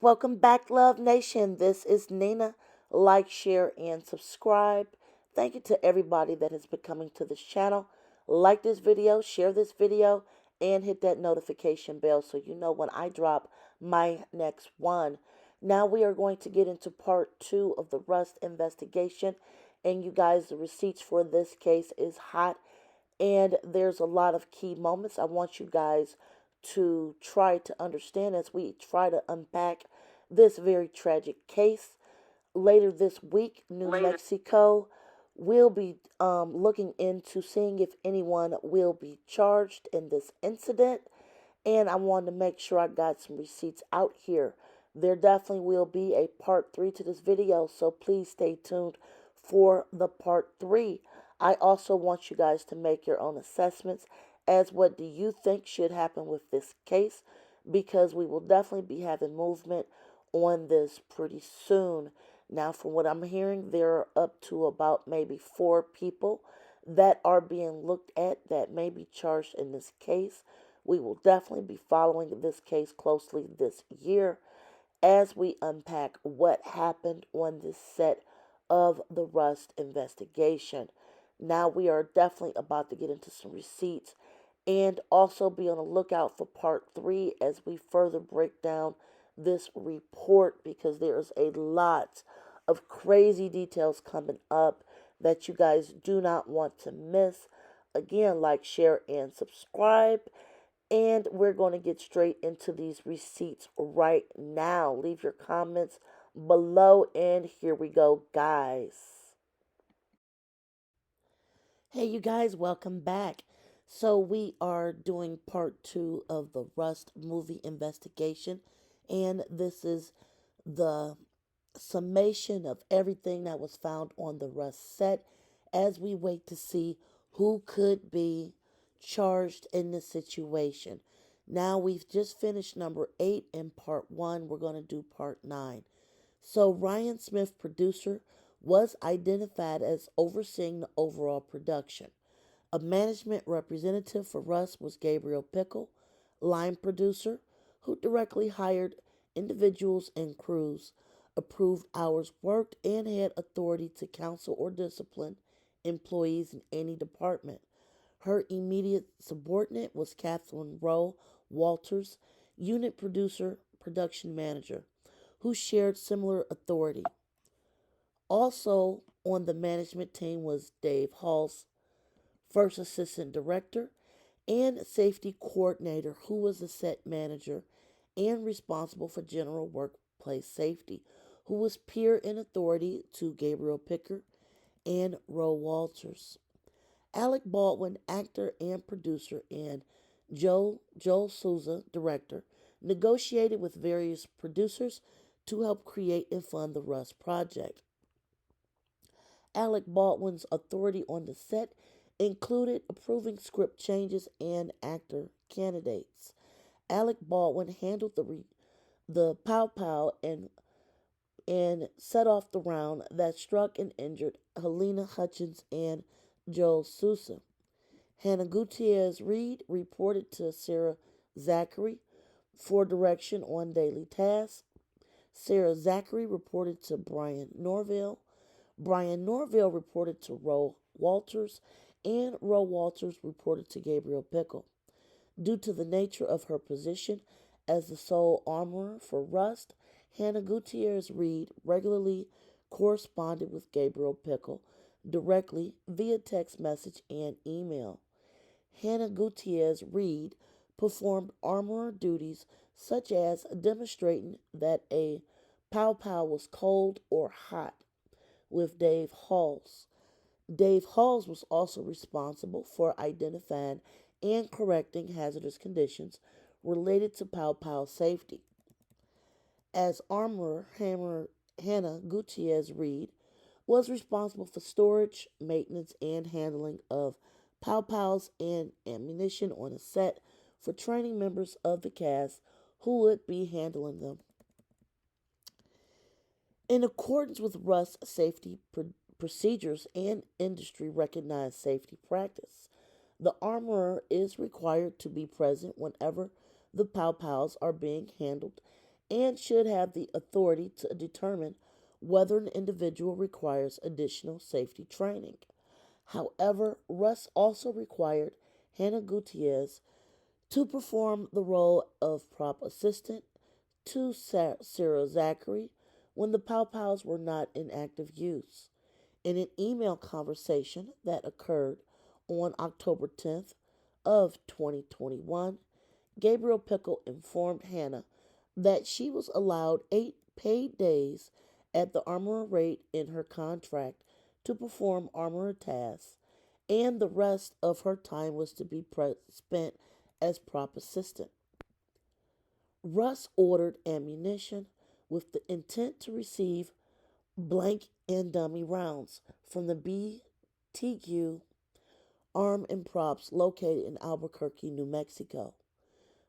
Welcome back, Love Nation. This is Nina. Like, share, and subscribe. Thank you to everybody that has been coming to this channel. Like this video, share this video, and hit that notification bell so you know when I drop my next one. Now we are going to get into part 2 of the Rust investigation. And you guys, the receipts for this case is hot. And there's a lot of key moments I want you guys to try to understand as we try to unpack this very tragic case. Later this week, New Mexico will be looking into seeing if anyone will be charged in this incident. And I wanted to make sure I got some receipts out here. There definitely will be a part 3 to this video, so please stay tuned for the part 3. I also want you guys to make your own assessments as what do you think should happen with this case, because we will definitely be having movement on this pretty soon. Now, from what I'm hearing, there are up to about maybe 4 people that are being looked at that may be charged in this case. We will definitely be following this case closely this year as we unpack what happened on this set of the Rust investigation. Now we are definitely about to get into some receipts and also be on the lookout for part 3 as we further break down this report, because there's a lot of crazy details coming up that you guys do not want to miss. Again, like, share, and subscribe. And we're going to get straight into these receipts right now. Leave your comments below, and here we go, guys. Hey, you guys, welcome back. So, we are doing part 2 of the Rust movie investigation, and this is the summation of everything that was found on the Rust set as we wait to see who could be charged in this situation. Now we've just finished number 8 in part 1. We're going to do part 9. So Ryan Smith, producer, was identified as overseeing the overall production. A management representative for Rust was Gabriel Pickle, line producer, who directly hired individuals and crews, approved hours worked, and had authority to counsel or discipline employees in any department. Her immediate subordinate was Catherine Rowe Walters, unit producer, production manager, who shared similar authority. Also on the management team was Dave Halls, first assistant director and safety coordinator, who was the set manager and responsible for general workplace safety, who was peer in authority to Gabriel Picker and Roe Walters. Alec Baldwin, actor and producer, and Joel Souza, director, negotiated with various producers to help create and fund the Rust project. Alec Baldwin's authority on the set included approving script changes and actor candidates. Alec Baldwin handled the pow pow and set off the round that struck and injured Helena Hutchins and Joel Sousa. Hannah Gutierrez Reed reported to Sarah Zachary for direction on daily tasks. Sarah Zachary reported to Brian Norville. Brian Norville reported to Roe Walters, and Roe Walters reported to Gabriel Pickle. Due to the nature of her position as the sole armorer for Rust, Hannah Gutierrez Reed regularly corresponded with Gabriel Pickle directly via text message and email. Hannah Gutierrez Reed performed armorer duties such as demonstrating that a pow pow was cold or hot with Dave Halls. Dave Halls was also responsible for identifying and correcting hazardous conditions related to pow pow safety. As armorer, Hannah Gutierrez Reed was responsible for storage, maintenance, and handling of pow pows and ammunition on a set for training members of the cast who would be handling them. In accordance with Rust safety procedures and industry recognized safety practice, the armorer is required to be present whenever the pow pows are being handled and should have the authority to determine whether an individual requires additional safety training. However, Russ also required Hannah Gutierrez to perform the role of prop assistant to Sarah Zachary when the Pow Pows were not in active use. In an email conversation that occurred on October 10th of 2021, Gabriel Pickle informed Hannah that she was allowed 8 paid days at the armorer rate in her contract to perform armorer tasks, and the rest of her time was to be spent as prop assistant. Russ ordered ammunition with the intent to receive blank and dummy rounds from the BTQ Arm and Props located in Albuquerque, New Mexico.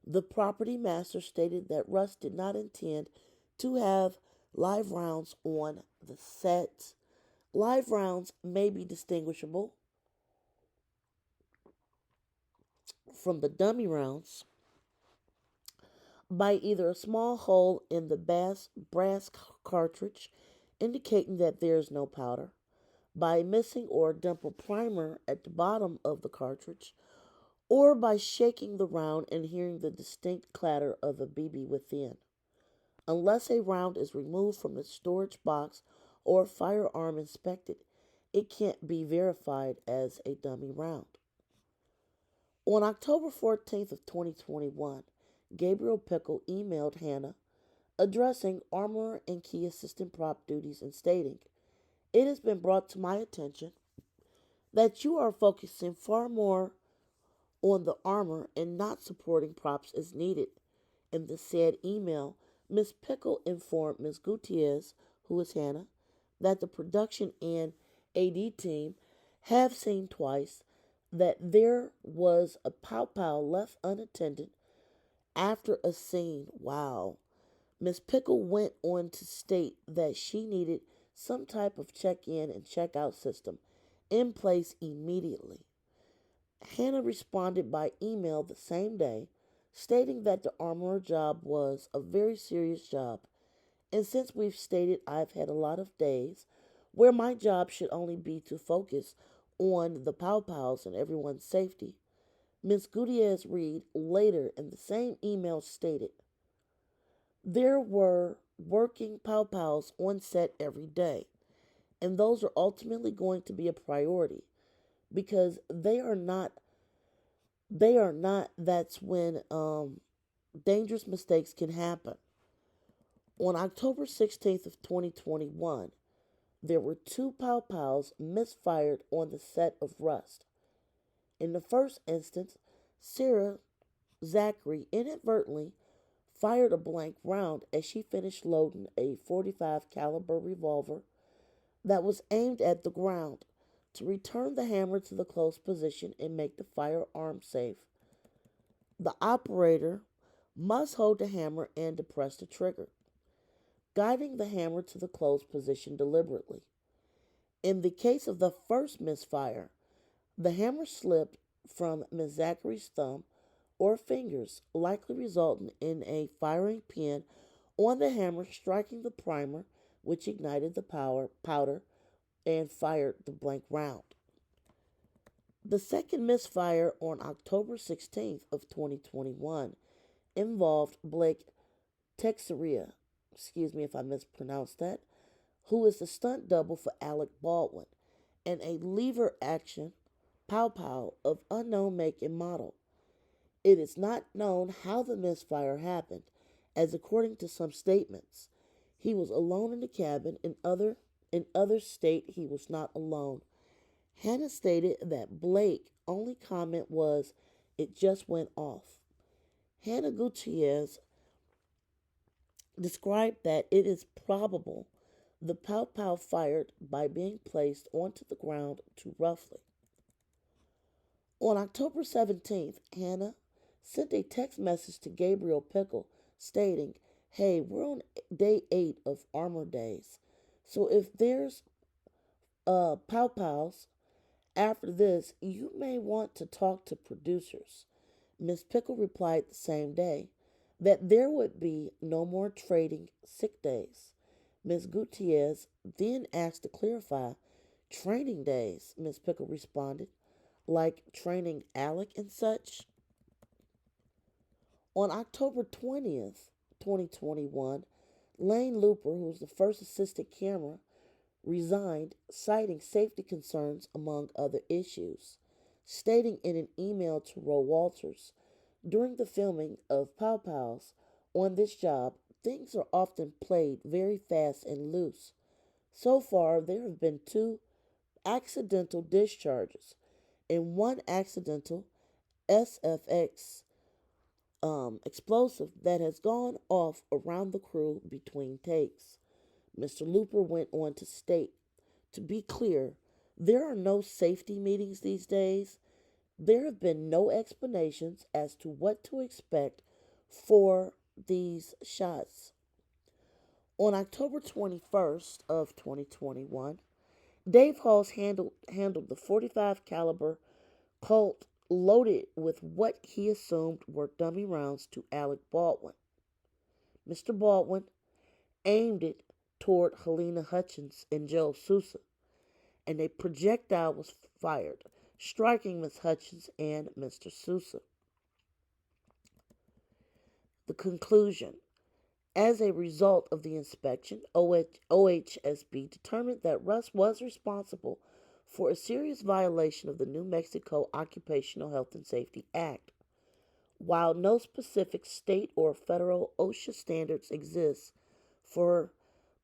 The property master stated that Russ did not intend to have live rounds on the set. Live rounds may be distinguishable from the dummy rounds by either a small hole in the brass cartridge indicating that there is no powder, by missing or dimple primer at the bottom of the cartridge, or by shaking the round and hearing the distinct clatter of a BB within. Unless a round is removed from the storage box or firearm inspected, it can't be verified as a dummy round. On October 14th of 2021, Gabriel Pickle emailed Hannah addressing armorer and key assistant prop duties and stating, "It has been brought to my attention that you are focusing far more on the armor and not supporting props as needed." In the said email, Ms. Pickle informed Ms. Gutierrez, who is Hannah, that the production and AD team have seen twice that there was a pow pow left unattended after a scene. Wow. Miss Pickle went on to state that she needed some type of check in and check out system in place immediately. Hannah responded by email the same day, stating that the armorer job was a very serious job, and since we've stated I've had a lot of days where my job should only be to focus on the pow pows and everyone's safety, Ms. Gutierrez Reed later in the same email stated, "There were working pow pows on set every day, and those are ultimately going to be a priority because they are not that's when dangerous mistakes can happen." On October 16th of 2021, there were two pow pows misfired on the set of Rust. In the first instance, Sarah Zachary inadvertently fired a blank round as she finished loading a .45 caliber revolver that was aimed at the ground. To return the hammer to the closed position and make the firearm safe, the operator must hold the hammer and depress the trigger, guiding the hammer to the closed position deliberately. In the case of the first misfire, the hammer slipped from Ms. Zachary's thumb or fingers, likely resulting in a firing pin on the hammer striking the primer, which ignited the powder and fired the blank round. The second misfire on October 16th of 2021 involved Blake Texeria, excuse me if I mispronounced that, who is the stunt double for Alec Baldwin, and a lever action pow pow of unknown make and model. It is not known how the misfire happened, as according to some statements, he was alone in the cabin. In others state he was not alone. Hannah stated that Blake's only comment was, "It just went off." Hannah Gutierrez described that it is probable the pow pow fired by being placed onto the ground too roughly. On October 17th, Hannah sent a text message to Gabriel Pickle stating, "Hey, we're on day 8 of Armor Days, so if there's pow pows after this, you may want to talk to producers." Miss Pickle replied the same day, that there would be no more trading sick days. Ms. Gutierrez then asked to clarify training days. Ms. Pickle responded, like training Alec and such. On October 20th, 2021, Lane Looper, who was the first assistant camera, resigned, citing safety concerns among other issues, stating in an email to Roe Walters, during the filming of Pow Pows, on this job, things are often played very fast and loose. So far, there have been two accidental discharges and one accidental SFX explosive that has gone off around the crew between takes. Mr. Looper went on to state, to be clear, there are no safety meetings these days. There have been no explanations as to what to expect for these shots. On October 21st of 2021, Dave Halls handled the 45 caliber Colt loaded with what he assumed were dummy rounds to Alec Baldwin. Mr. Baldwin aimed it toward Helena Hutchins and Joe Sousa, and a projectile was fired, striking Miss Hutchins and Mr. Sousa. The conclusion. As a result of the inspection, OHSB determined that Russ was responsible for a serious violation of the New Mexico Occupational Health and Safety Act. While no specific state or federal OSHA standards exist for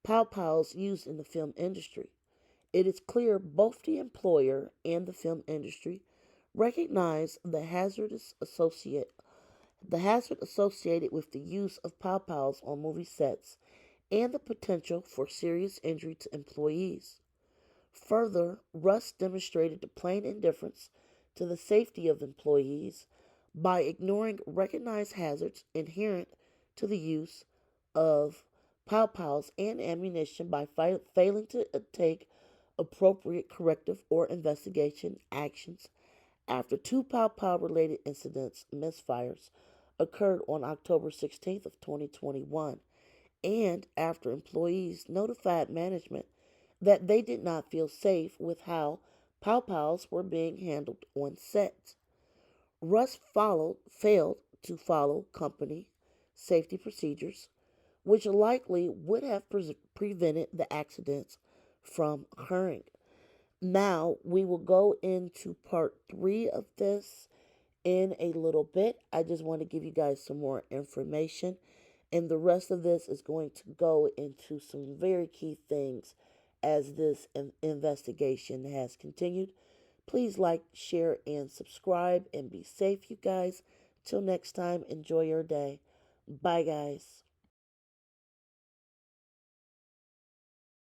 pow pows used in the film industry, it is clear both the employer and the film industry recognize the hazard associated with the use of pow pows on movie sets and the potential for serious injury to employees. Further, Russ demonstrated the plain indifference to the safety of employees by ignoring recognized hazards inherent to the use of pow pows and ammunition by failing to take appropriate corrective or investigation actions after two pow pow related incidents, misfires, occurred on October 16th of 2021 and after employees notified management that they did not feel safe with how pow pows were being handled on set. Russ failed to follow company safety procedures, which likely would have prevented the accidents from occurring. Now we will go into part 3 of this in a little bit. I just want to give you guys some more information. And the rest of this is going to go into some very key things as this investigation has continued. Please like, share, and subscribe and be safe, you guys. Till next time, enjoy your day. Bye, guys.